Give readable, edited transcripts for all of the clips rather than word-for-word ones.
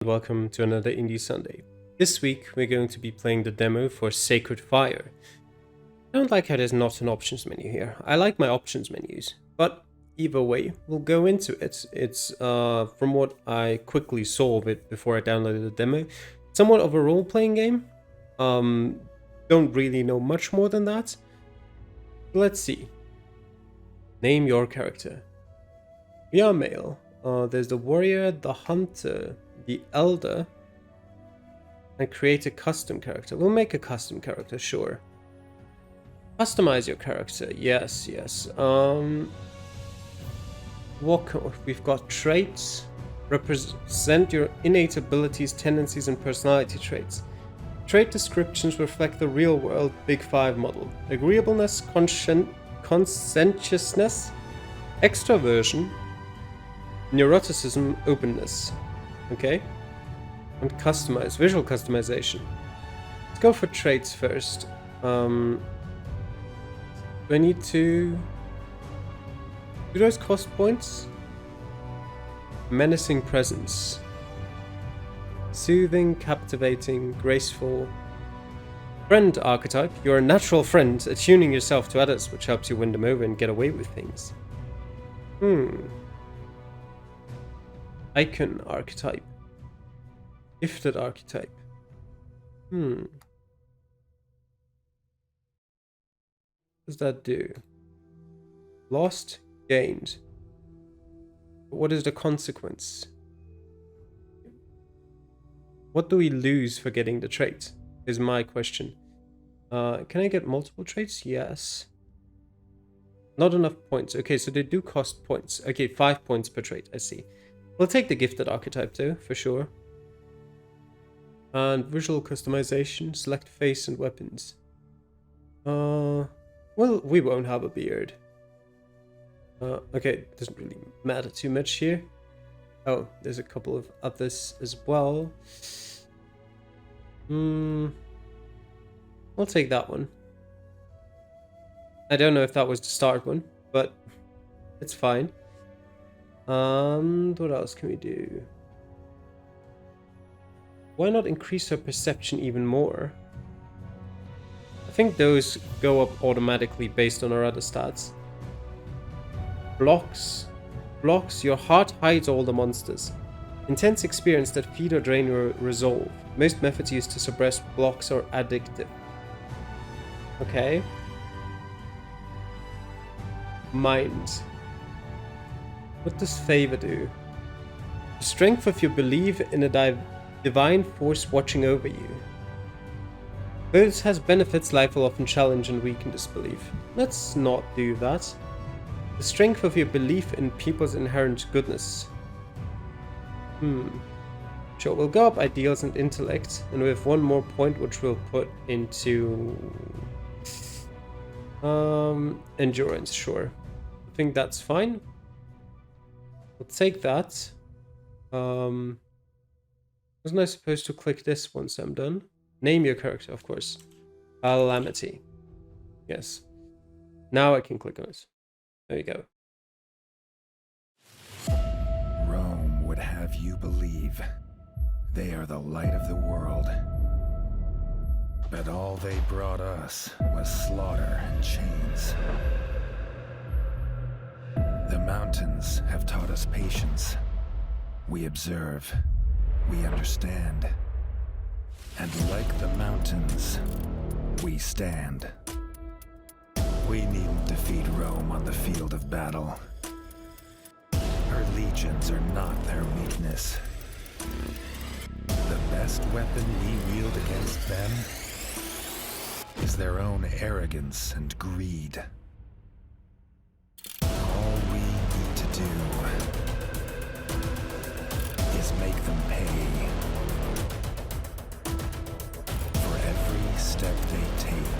welcome to another Indie Sunday. This week we're going to be playing the demo for Sacred Fire. I don't like how there's not an options menu here. I like my options menus, but either way, we'll go into it. It's, from what I quickly saw of it before I downloaded the demo, somewhat of a role-playing game. Don't really know much more than that. Let's see. Name your character. We are male. There's the warrior, the hunter, the elder, and create a custom character. We'll make a custom character, sure. Customize your character, yes. We've got traits. Represent your innate abilities, tendencies, and personality traits. Trait descriptions reflect the real world Big Five model. Agreeableness, conscientiousness, extraversion, neuroticism, openness. Okay? And customize, visual customization. Let's go for traits first. Do I need to... do those cost points? Menacing presence. Soothing, captivating, graceful. Friend archetype. You're a natural friend, attuning yourself to others, which helps you win them over and get away with things. Icon archetype. Gifted archetype. What does that do? Lost, gained. But what is the consequence? What do we lose for getting the trait? Is my question. Can I get multiple traits? Yes. Not enough points. Okay, so they do cost points. Okay, 5 points per trait. I see. We'll take the gifted archetype too, for sure. And visual customization. Select face and weapons. Well, we won't have a beard. Okay, doesn't really matter too much here. Oh, there's a couple of others as well. I'll take that one. I don't know if that was the start one, but it's fine. What else can we do? Why not increase her perception even more? I think those go up automatically based on our other stats. Blocks. Blocks, your heart hides all the monsters. Intense experience that feed or drain your resolve. Most methods used to suppress blocks are addictive. Okay. Mind. What does favor do? The strength of your belief in a divine force watching over you. Though this has benefits, life will often challenge and weaken this belief. Let's not do that. The strength of your belief in people's inherent goodness. Sure, we'll go up ideals and intellect, and we have one more point which we'll put into endurance, sure. I think that's fine. We'll take that. Wasn't I supposed to click this once I'm done? Name your character, of course. Calamity. Yes. Now I can click on it. There you go. Rome would have you believe they are the light of the world. But all they brought us was slaughter and chains. The mountains have taught us patience. We observe, we understand. And like the mountains, we stand. We needn't defeat Rome on the field of battle. Her legions are not their weakness. The best weapon we wield against them is their own arrogance and greed. All we need to do is make them pay for every step they take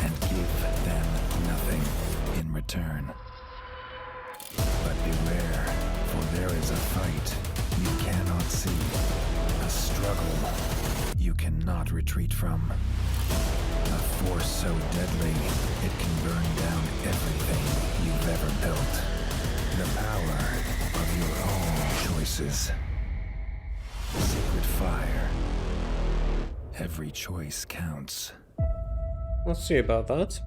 and give them nothing in return. But beware, for there is a fight you cannot see, a struggle you cannot retreat from. A force so deadly, it can burn down everything you've ever built. The power of your own choices. Sacred fire. Every choice counts. Let's see about that.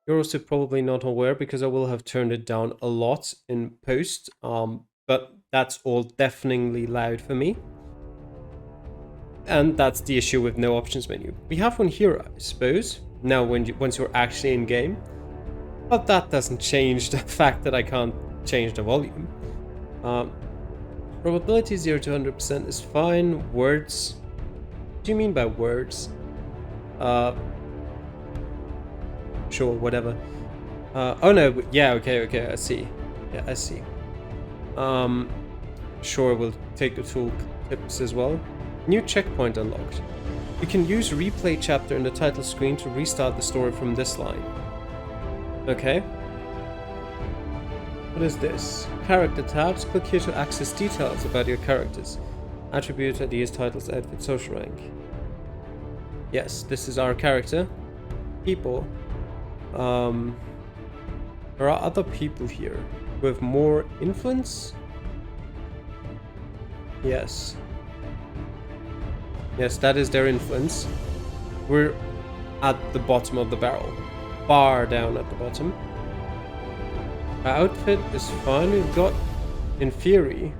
You're also probably not aware because I will have turned it down a lot in post, but that's all deafeningly loud for me. And that's the issue with no options menu. We have one here, I suppose, now once you're actually in game. But that doesn't change the fact that I can't change the volume. Probability 0 to 100% is fine. Words. What do you mean by words? Sure, whatever. Oh no, yeah, okay, I see. Yeah, I see. Sure, we'll take the tool tips as well. New checkpoint unlocked. You can use replay chapter in the title screen to restart the story from this line. Okay. What is this? Character tabs. Click here to access details about your characters. Attributes, ideas, titles, outfit, social rank. Yes, this is our character. People. There are other people here who have more influence. Yes. Yes, that is their influence. We're at the bottom of the barrel. Far down at the bottom. Our outfit is fine. We've got, in theory,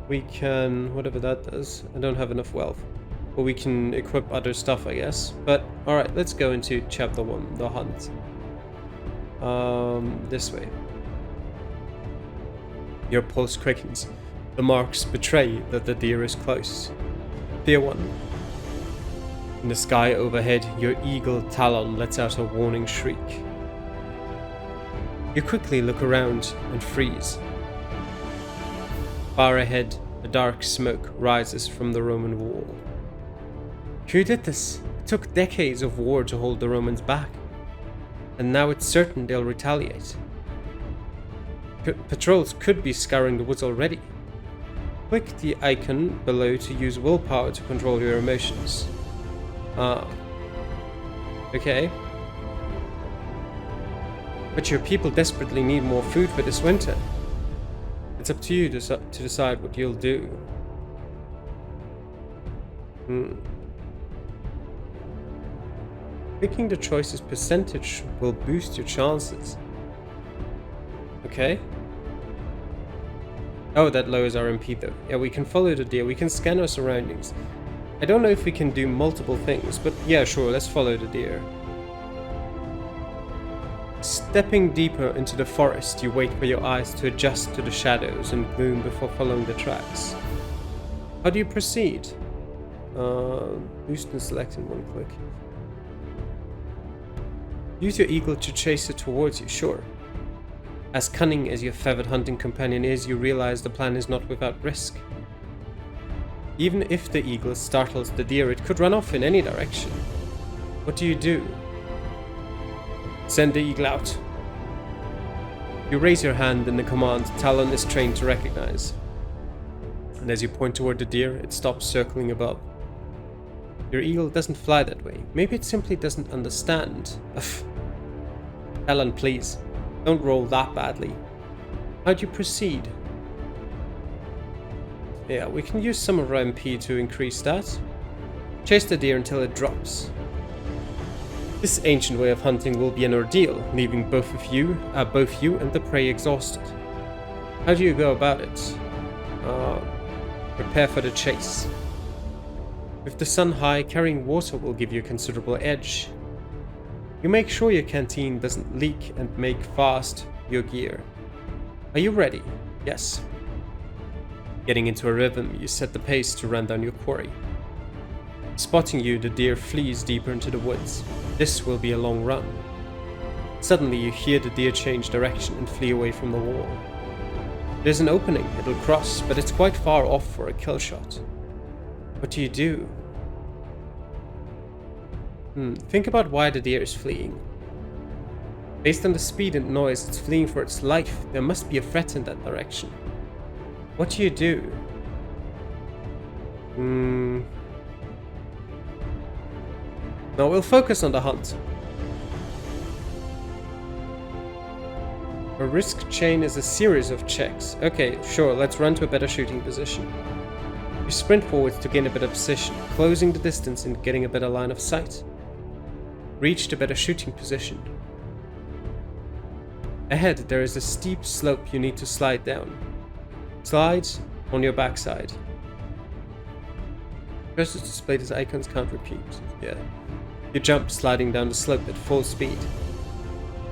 we can, whatever that does. I don't have enough wealth. But we can equip other stuff, I guess. But, alright, let's go into chapter 1, the hunt. This way. Your pulse quickens. The marks betray that the deer is close. Fear 1. In the sky overhead, your eagle talon lets out a warning shriek. You quickly look around and freeze. Far ahead, a dark smoke rises from the Roman wall. Who did this? It took decades of war to hold the Romans back. And now it's certain they'll retaliate. Patrols could be scouring the woods already. Click the icon below to use willpower to control your emotions. Okay. But your people desperately need more food for this winter. It's up to you to decide what you'll do. Picking the choice's percentage will boost your chances. Okay. Oh, that lowers our MP though. Yeah, we can follow the deer. We can scan our surroundings. I don't know if we can do multiple things, but yeah, sure, let's follow the deer. Stepping deeper into the forest, you wait for your eyes to adjust to the shadows and gloom before following the tracks. How do you proceed? Boost and select in one click. Use your eagle to chase it towards you, sure. As cunning as your feathered hunting companion is, you realize the plan is not without risk. Even if the eagle startles the deer, it could run off in any direction. What do you do? Send the eagle out. You raise your hand in the command Talon is trained to recognize. And as you point toward the deer, it stops circling above. Your eagle doesn't fly that way. Maybe it simply doesn't understand. Talon, please. Don't roll that badly. How'd you proceed? Yeah, we can use some of our MP to increase that. Chase the deer until it drops. This ancient way of hunting will be an ordeal, leaving both you and the prey exhausted. How do you go about it? Prepare for the chase. With the sun high, carrying water will give you a considerable edge. You make sure your canteen doesn't leak and make fast your gear. Are you ready? Yes. Getting into a rhythm, you set the pace to run down your quarry. Spotting you, the deer flees deeper into the woods. This will be a long run. Suddenly you hear the deer change direction and flee away from the wall. There's an opening it'll cross, but it's quite far off for a kill shot. What do you do? Think about why the deer is fleeing. Based on the speed and noise it's fleeing for its life, there must be a threat in that direction. What do you do? No, we'll focus on the hunt. A risk chain is a series of checks. Okay, sure, let's run to a better shooting position. You sprint forwards to gain a better position, closing the distance and getting a better line of sight. Reach a better shooting position. Ahead, there is a steep slope you need to slide down. Slide on your backside. Cursors displayed as icons can't repeat. Yeah. You jump, sliding down the slope at full speed.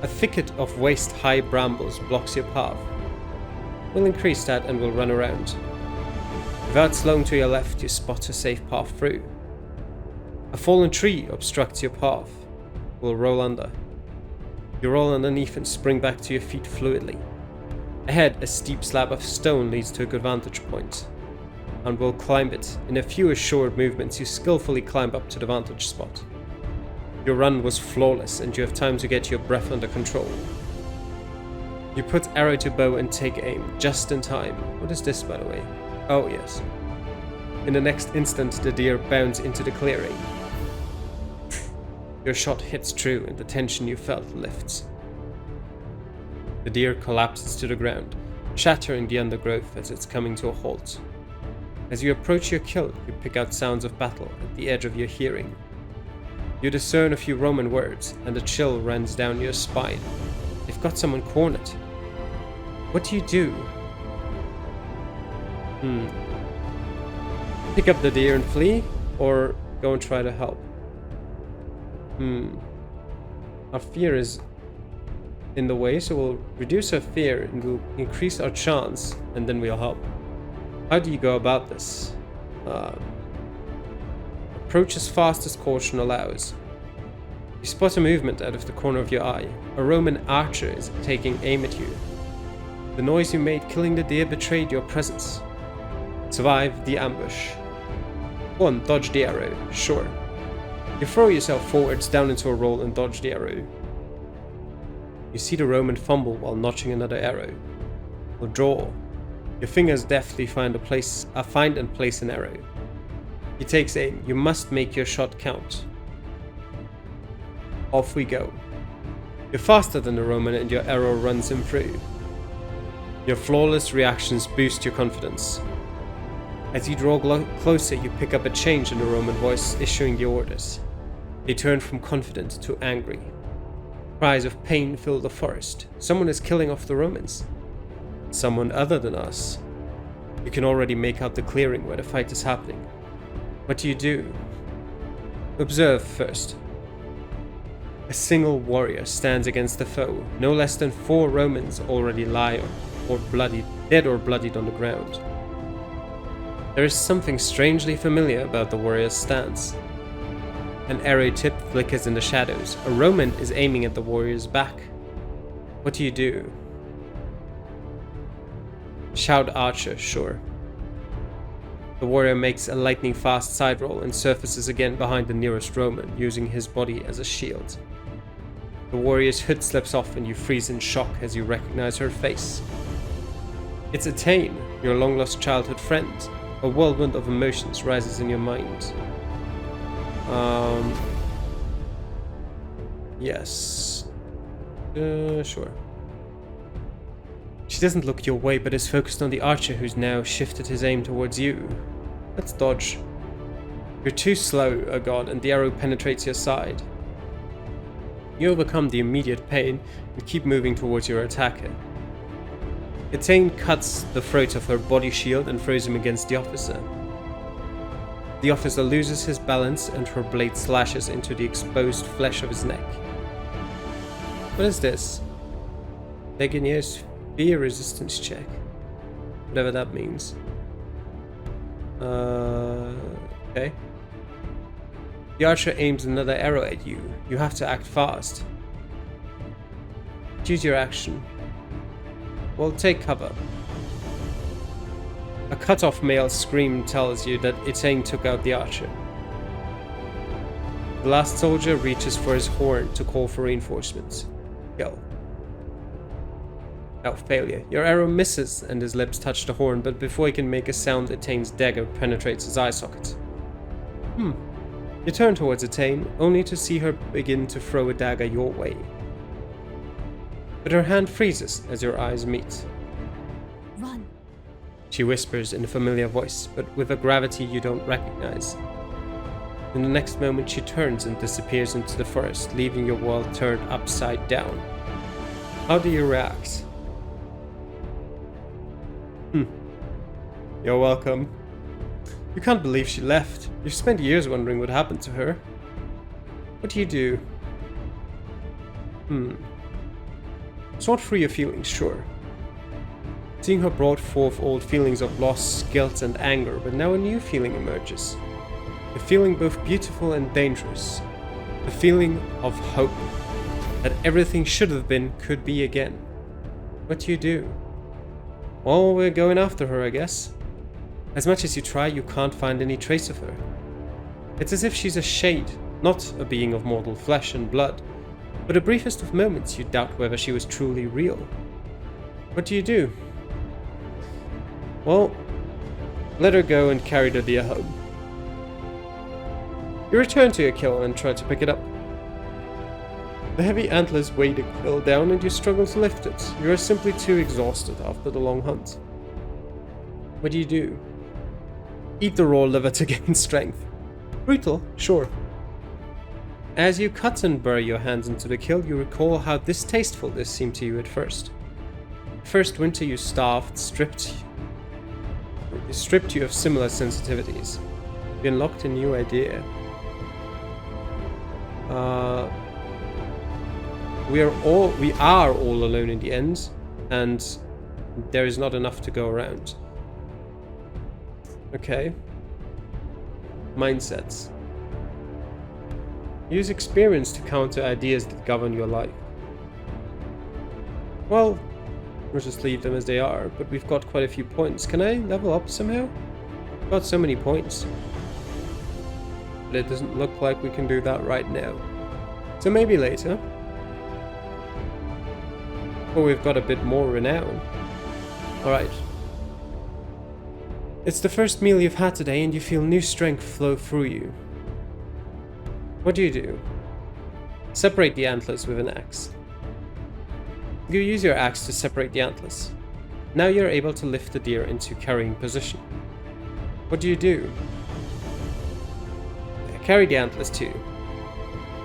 A thicket of waist-high brambles blocks your path. We'll increase that and we'll run around. Without slowing to your left, you spot a safe path through. A fallen tree obstructs your path. We'll roll under. You roll underneath and spring back to your feet fluidly. Ahead, a steep slab of stone leads to a good vantage point, and we'll climb it. In a few assured movements, you skillfully climb up to the vantage spot. Your run was flawless, and you have time to get your breath under control. You put arrow to bow and take aim, just in time. What is this, by the way? Oh, yes. In the next instant, the deer bounds into the clearing. Your shot hits true, and the tension you felt lifts. The deer collapses to the ground, shattering the undergrowth as it's coming to a halt. As you approach your kill, you pick out sounds of battle at the edge of your hearing. You discern a few Roman words, and a chill runs down your spine. You've got someone cornered. What do you do? Pick up the deer and flee, or go and try to help? Our fear is in the way, so we'll reduce our fear and we'll increase our chance, and then we'll help. How do you go about this? Approach as fast as caution allows. You spot a movement out of the corner of your eye. A Roman archer is taking aim at you. The noise you made killing the deer betrayed your presence. Survive the ambush. 1. Dodge the arrow. Sure. You throw yourself forwards down into a roll and dodge the arrow. You see the Roman fumble while notching another arrow. Withdraw. Your fingers deftly find and place an arrow. He takes aim. You must make your shot count. Off we go. You're faster than the Roman and your arrow runs him through. Your flawless reactions boost your confidence. As you draw closer, you pick up a change in the Roman voice issuing the orders. They turn from confident to angry. Cries of pain fill the forest. Someone is killing off the Romans. Someone other than us. You can already make out the clearing where the fight is happening. What do you do? Observe first. A single warrior stands against the foe. No less than 4 Romans already lie dead or bloodied on the ground. There is something strangely familiar about the warrior's stance. An arrow tip flickers in the shadows. A Roman is aiming at the warrior's back. What do you do? Shout archer, sure. The warrior makes a lightning-fast side roll and surfaces again behind the nearest Roman, using his body as a shield. The warrior's hood slips off and you freeze in shock as you recognize her face. It's Atane, your long-lost childhood friend. A whirlwind of emotions rises in your mind. Yes. Sure. She doesn't look your way, but is focused on the archer who's now shifted his aim towards you. Let's dodge. You're too slow, oh god, and the arrow penetrates your side. You overcome the immediate pain and keep moving towards your attacker. Atane cuts the throat of her body shield and throws him against the officer. The officer loses his balance and her blade slashes into the exposed flesh of his neck. What is this? Legionnaires' fear resistance check. Whatever that means. Okay. The archer aims another arrow at you. You have to act fast. Choose your action. Well, take cover. A cut-off male scream tells you that Atane took out the archer. The last soldier reaches for his horn to call for reinforcements. Kill. Oh, failure. Your arrow misses and his lips touch the horn, but before he can make a sound, Atane's dagger penetrates his eye socket. You turn towards Atane, only to see her begin to throw a dagger your way. but her hand freezes as your eyes meet. Run. She whispers in a familiar voice, but with a gravity you don't recognize. In the next moment, she turns and disappears into the forest, leaving your world turned upside down. How do you react? You're welcome. You can't believe she left. You've spent years wondering what happened to her. What do you do? Sort through your feelings, sure. Seeing her brought forth old feelings of loss, guilt, and anger, but now a new feeling emerges. A feeling both beautiful and dangerous. A feeling of hope. That everything should have been could be again. What do you do? Well, we're going after her, I guess. As much as you try, you can't find any trace of her. It's as if she's a shade, not a being of mortal flesh and blood. But the briefest of moments you doubt whether she was truly real. What do you do? Well, let her go and carry the deer home. You return to your kill and try to pick it up. The heavy antlers weigh the quill down and you struggle to lift it. You are simply too exhausted after the long hunt. What do you do? Eat the raw liver to gain strength. Brutal, sure. As you cut and bury your hands into the kill, you recall how distasteful this seemed to you at first. First winter you starved, stripped you of similar sensitivities. You unlocked a new idea. We are all alone in the end, and there is not enough to go around. Okay. Mindsets. Use experience to counter ideas that govern your life. Well, we'll just leave them as they are, but we've got quite a few points. Can I level up somehow? I've got so many points. But it doesn't look like we can do that right now. So maybe later. Or we've got a bit more renown. Alright. It's the first meal you've had today and you feel new strength flow through you. What do you do? Separate the antlers with an axe. You use your axe to separate the antlers. Now you're able to lift the deer into carrying position. What do you do? Carry the antlers too.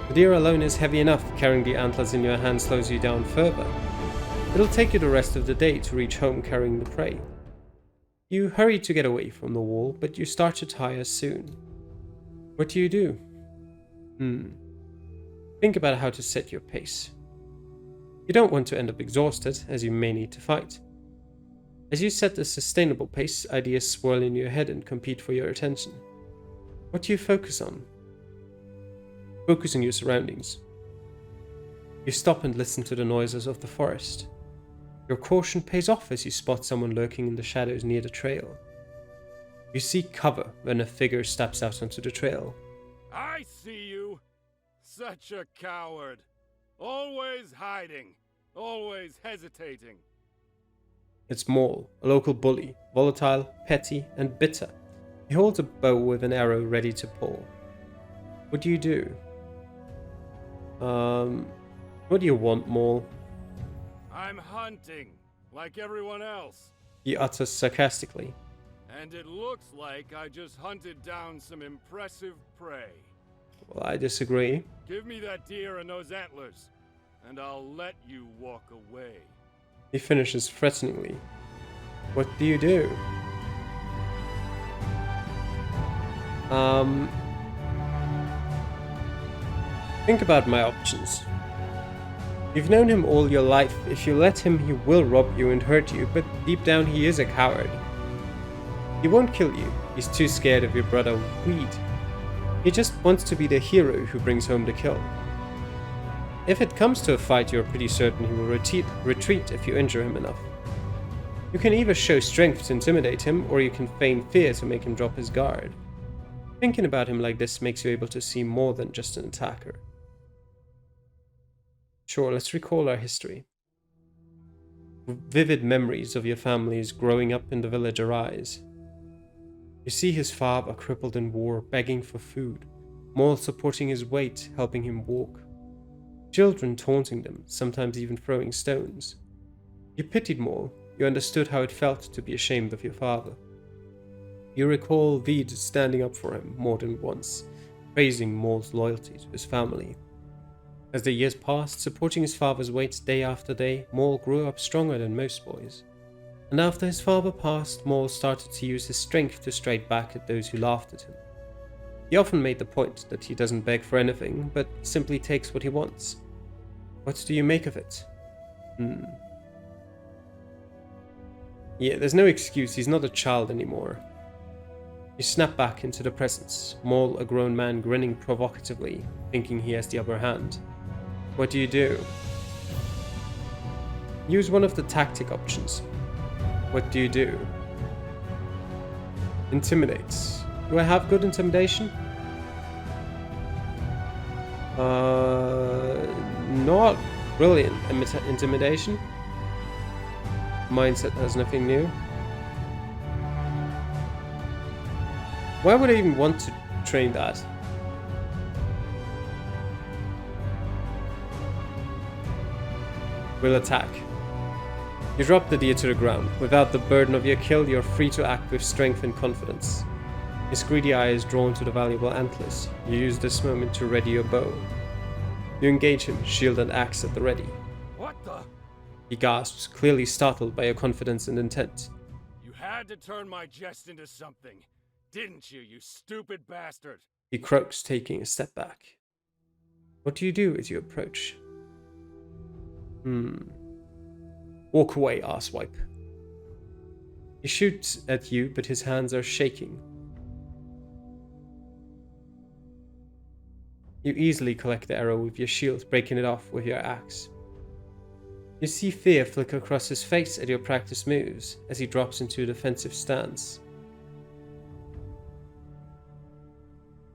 The deer alone is heavy enough, carrying the antlers in your hand slows you down further. It'll take you the rest of the day to reach home carrying the prey. You hurry to get away from the wall, but you start to tire soon. What do you do? Think about how to set your pace. You don't want to end up exhausted, as you may need to fight. As you set a sustainable pace, ideas swirl in your head and compete for your attention. What do you focus on? Focus on your surroundings. You stop and listen to the noises of the forest. Your caution pays off as you spot someone lurking in the shadows near the trail. You seek cover when a figure steps out onto the trail. I see you! Such a coward! Always hiding, always hesitating. It's Maul, a local bully, volatile, petty, and bitter. He holds a bow with an arrow ready to pull. What do you do? What do you want, Maul? I'm hunting, like everyone else. He utters sarcastically. And it looks like I just hunted down some impressive prey. Well, I disagree. Give me that deer and those antlers, and I'll let you walk away. He finishes threateningly. What do you do? Think about my options. You've known him all your life. If you let him, he will rob you and hurt you, but deep down he is a coward. He won't kill you. He's too scared of your brother Weed. He just wants to be the hero who brings home the kill. If it comes to a fight, you're pretty certain he will retreat if you injure him enough. You can either show strength to intimidate him, or you can feign fear to make him drop his guard. Thinking about him like this makes you able to see more than just an attacker. Sure, let's recall our history. Vivid memories of your families growing up in the village arise. You see his father crippled in war, begging for food, Maul supporting his weight, helping him walk. children taunting them, sometimes even throwing stones. You pitied Maul. You understood how it felt to be ashamed of your father. You recall Veed standing up for him more than once, praising Maul's loyalty to his family. As the years passed, supporting his father's weight day after day, Maul grew up stronger than most boys. And after his father passed, Maul started to use his strength to strike back at those who laughed at him. He often made the point that he doesn't beg for anything, but simply takes what he wants. What do you make of it? Yeah, there's no excuse, he's not a child anymore. You snap back into the present, Maul, a grown man, grinning provocatively, thinking he has the upper hand. What do you do? Use one of the tactic options. What do you do? Intimidate. Do I have good intimidation? Not brilliant intimidation. Mindset has nothing new. Why would I even want to train that? Will attack. You drop the deer to the ground. Without the burden of your kill, you're free to act with strength and confidence. His greedy eye is drawn to the valuable antlers. You use this moment to ready your bow. You engage him, shield and axe at the ready. What the? He gasps, clearly startled by your confidence and intent. You had to turn my jest into something, didn't you, you stupid bastard? He croaks, taking a step back. What do you do as you approach? Walk away, arsewipe. He shoots at you, but his hands are shaking. You easily collect the arrow with your shield, breaking it off with your axe. You see fear flicker across his face at your practice moves as he drops into a defensive stance.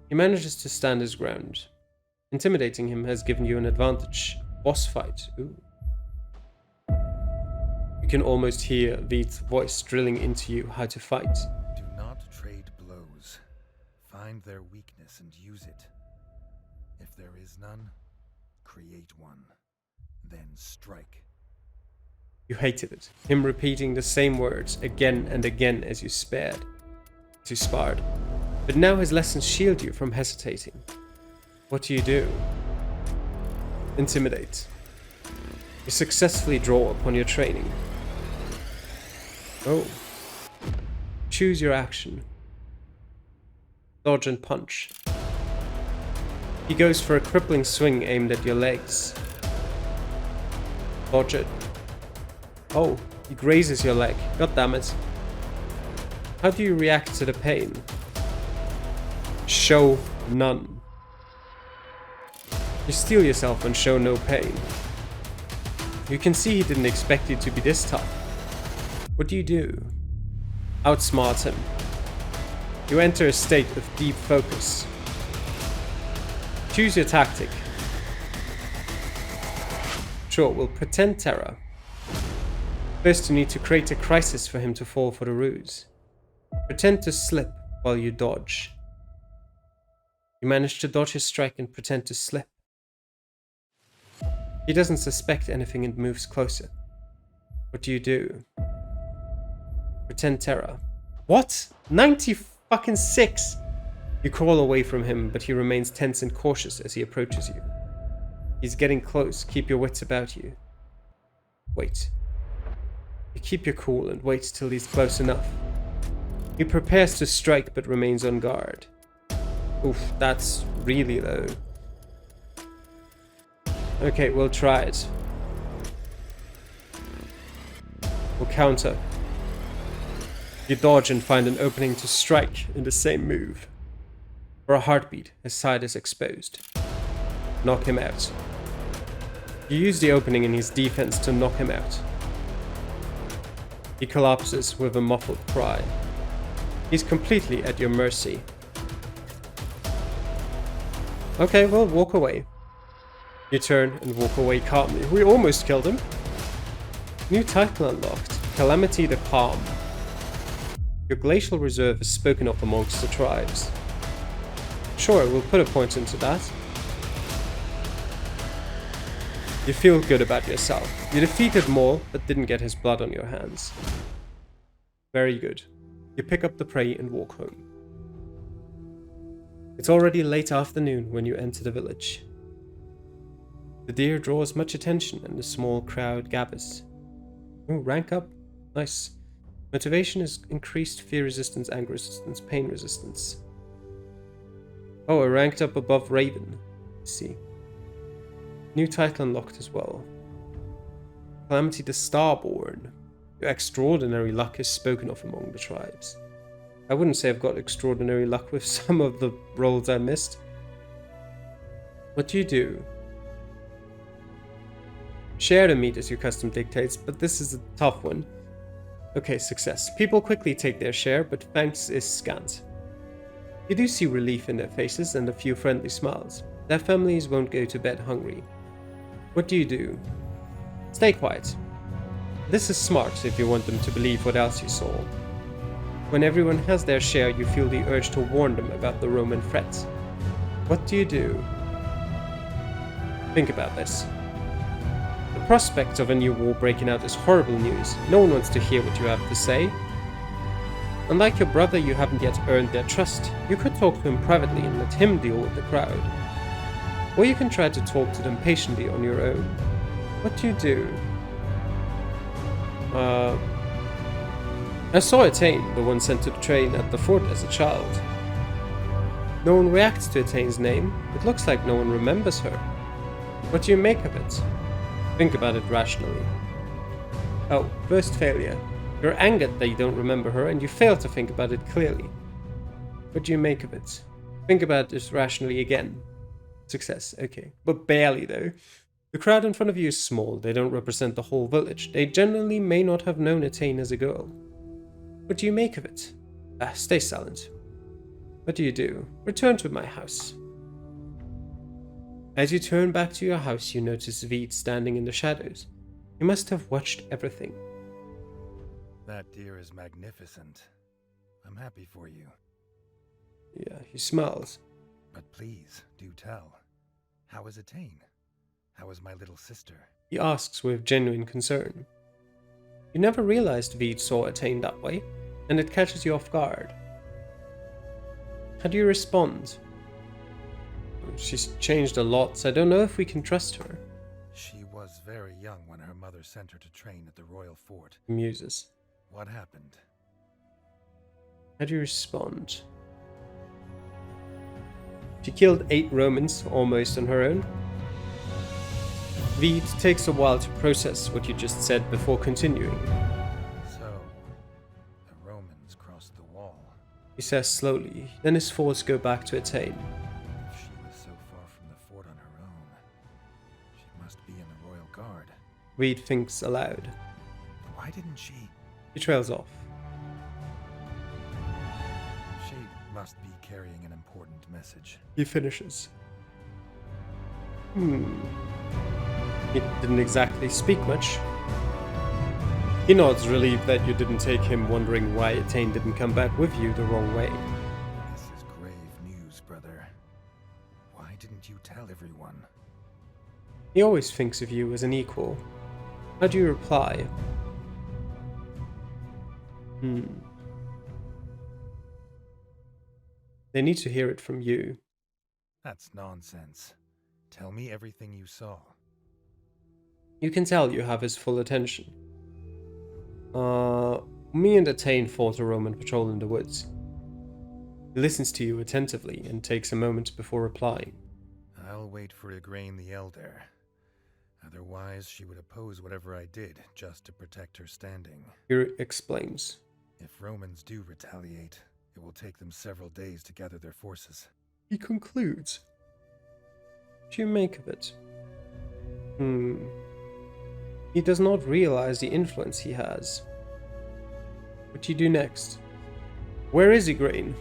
He manages to stand his ground. Intimidating him has given you an advantage. Boss fight. Ooh. You can almost hear Veed's voice drilling into you how to fight. Do not trade blows. Find their weakness and use it. If there is none, create one. Then strike. You hated it. Him repeating the same words again and again as you sparred. But now his lessons shield you from hesitating. What do you do? Intimidate. You successfully draw upon your training. Oh. Choose your action. Dodge and punch. He goes for a crippling swing aimed at your legs. Dodge it. Oh, he grazes your leg. God damn it. How do you react to the pain? Show none. You steel yourself and show no pain. You can see he didn't expect you to be this tough. What do you do? Outsmart him. You enter a state of deep focus. Choose your tactic. Sure, we'll pretend terror. First you need to create a crisis for him to fall for the ruse. Pretend to slip while you dodge. You manage to dodge his strike and pretend to slip. He doesn't suspect anything and moves closer. What do you do? Pretend terror. What? 96! You crawl away from him, but he remains tense and cautious as he approaches you. He's getting close. Keep your wits about you. Wait. You keep your cool and wait till he's close enough. He prepares to strike but remains on guard. Oof, that's really low. Okay, we'll try it. We'll counter. You dodge and find an opening to strike in the same move. For a heartbeat, his side is exposed. Knock him out. You use the opening in his defense to knock him out. He collapses with a muffled cry. He's completely at your mercy. Okay, well, walk away. You turn and walk away calmly. We almost killed him. New title unlocked. Calamity the Calm. Your glacial reserve is spoken of amongst the tribes. Sure, we'll put a point into that. You feel good about yourself. You defeated Maul, but didn't get his blood on your hands. Very good. You pick up the prey and walk home. It's already late afternoon when you enter the village. The deer draws much attention and the small crowd gathers. Oh, rank up. Nice. Motivation is increased fear resistance, anger resistance, pain resistance. Oh, I ranked up above Raven. Let's see. New title unlocked as well. Calamity the Starborn. Your extraordinary luck is spoken of among the tribes. I wouldn't say I've got extraordinary luck with some of the rolls I missed. What do you do? Share the meat as your custom dictates, but this is a tough one. Okay, success. People quickly take their share, but thanks is scant. You do see relief in their faces and a few friendly smiles. Their families won't go to bed hungry. What do you do? Stay quiet. This is smart if you want them to believe what else you saw. When everyone has their share, you feel the urge to warn them about the Roman threat. What do you do? Think about this. The prospect of a new war breaking out is horrible news. No one wants to hear what you have to say. Unlike your brother, you haven't yet earned their trust. You could talk to him privately and let him deal with the crowd. Or you can try to talk to them patiently on your own. What do you do? I saw Attain, the one sent to train at the fort as a child. No one reacts to Attain's name. It looks like no one remembers her. What do you make of it? Think about it rationally. Oh, first failure. You're angered that you don't remember her, and you fail to think about it clearly. What do you make of it? Think about this rationally again. Success, okay. But barely, though. The crowd in front of you is small. They don't represent the whole village. They generally may not have known Attain as a girl. What do you make of it? Stay silent. What do you do? Return to my house. As you turn back to your house, you notice Veed standing in the shadows. He must have watched everything. That deer is magnificent. I'm happy for you. Yeah, he smiles. But please, do tell. How is Attain? How is my little sister? He asks with genuine concern. You never realized Veed saw Attain that way, and it catches you off guard. How do you respond? She's changed a lot, so I don't know if we can trust her. She was very young when her mother sent her to train at the royal fort. He muses. What happened? How do you respond? She killed 8 Romans almost on her own. Veed takes a while to process what you just said before continuing. So, the Romans crossed the wall. He says slowly, then his thoughts go back to Attain. If she was so far from the fort on her own, she must be in the royal guard. Veed thinks aloud. Why didn't she? He trails off. She must be carrying an important message. He finishes. He didn't exactly speak much. He nods, relieved that you didn't take him, wondering why Attain didn't come back with you the wrong way. This is grave news, brother. Why didn't you tell everyone? He always thinks of you as an equal. How do you reply? They need to hear it from you. That's nonsense. Tell me everything you saw. You can tell you have his full attention. Me and Attain fought a Roman patrol in the woods. He listens to you attentively and takes a moment before replying. I'll wait for Igraine the Elder. Otherwise, she would oppose whatever I did just to protect her standing. He explains. If Romans do retaliate, it will take them several days to gather their forces. He concludes. What do you make of it? He does not realize the influence he has. What do you do next? Where is Igraine?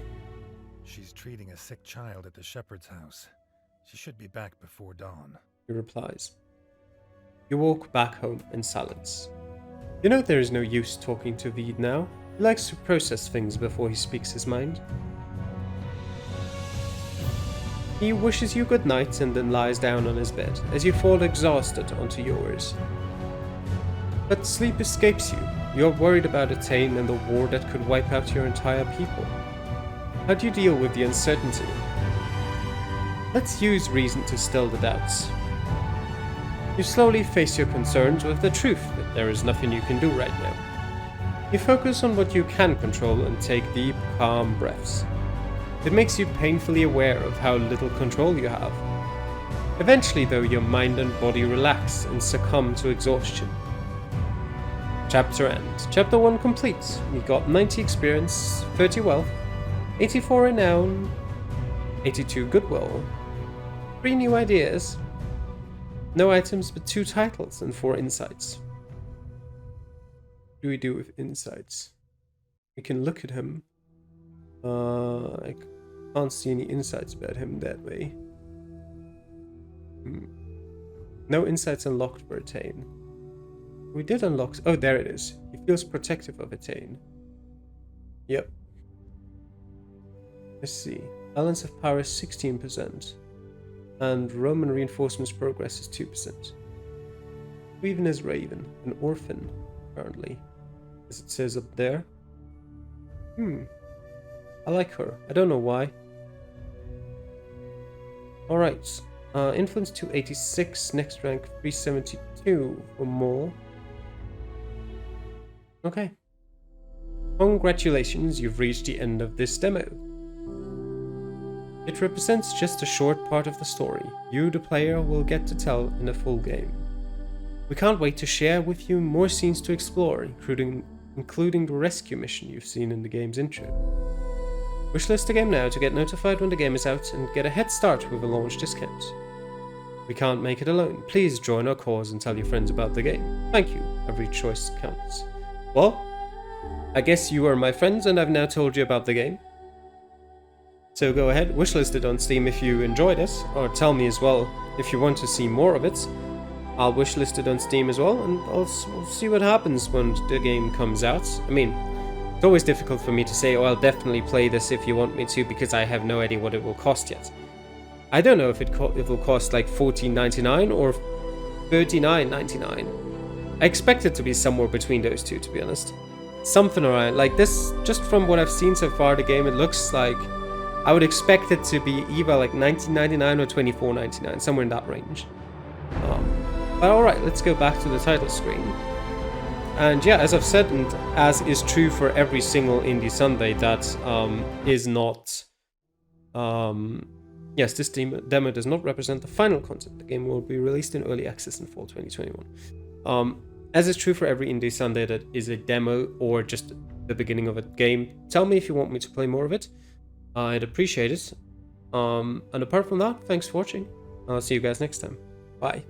She's treating a sick child at the shepherd's house. She should be back before dawn. He replies. You walk back home in silence. You know there is no use talking to Veed now. He likes to process things before he speaks his mind. He wishes you good night and then lies down on his bed as you fall exhausted onto yours. But sleep escapes you. You're worried about Attain and the war that could wipe out your entire people. How do you deal with the uncertainty? Let's use reason to still the doubts. You slowly face your concerns with the truth that there is nothing you can do right now. You focus on what you can control and take deep, calm breaths. It makes you painfully aware of how little control you have. Eventually, though, your mind and body relax and succumb to exhaustion. Chapter end. Chapter 1 complete. We got 90 experience, 30 wealth, 84 renown, 82 goodwill, 3 new ideas, no items but 2 titles and 4 insights. What do we do with insights? We can look at him. I can't see any insights about him that way. No insights unlocked for Attain. We did unlock... Oh, there it is. He feels protective of Attain. Yep. Let's see. Balance of power is 16%. And Roman reinforcements progress is 2%. Who even is Raven? An orphan, apparently. As it says up there. I like her. I don't know why. Alright. Influence 286. Next rank 372 or more. Okay. Congratulations, you've reached the end of this demo. It represents just a short part of the story you, the player, will get to tell in a full game. We can't wait to share with you more scenes to explore, including the rescue mission you've seen in the game's intro. Wishlist the game now to get notified when the game is out and get a head start with a launch discount. We can't make it alone. Please join our cause and tell your friends about the game. Thank you. Every choice counts. Well, I guess you are my friends and I've now told you about the game. So go ahead, wishlist it on Steam if you enjoyed it, or tell me as well if you want to see more of it. I'll wishlist it on Steam as well, and we'll see what happens when the game comes out. I mean, it's always difficult for me to say, oh, I'll definitely play this if you want me to, because I have no idea what it will cost yet. I don't know if it will cost like $14.99 or $39.99. I expect it to be somewhere between those two, to be honest. Something around like this, just from what I've seen so far, the game, it looks like I would expect it to be either like $19.99 or $24.99, somewhere in that range. But alright, let's go back to the title screen. And yeah, as I've said, and as is true for every single Indie Sunday, that is not... yes, this demo does not represent the final content. The game will be released in early access in fall 2021. As is true for every Indie Sunday that is a demo or just the beginning of a game, tell me if you want me to play more of it. I'd appreciate it. And apart from that, thanks for watching. I'll see you guys next time. Bye.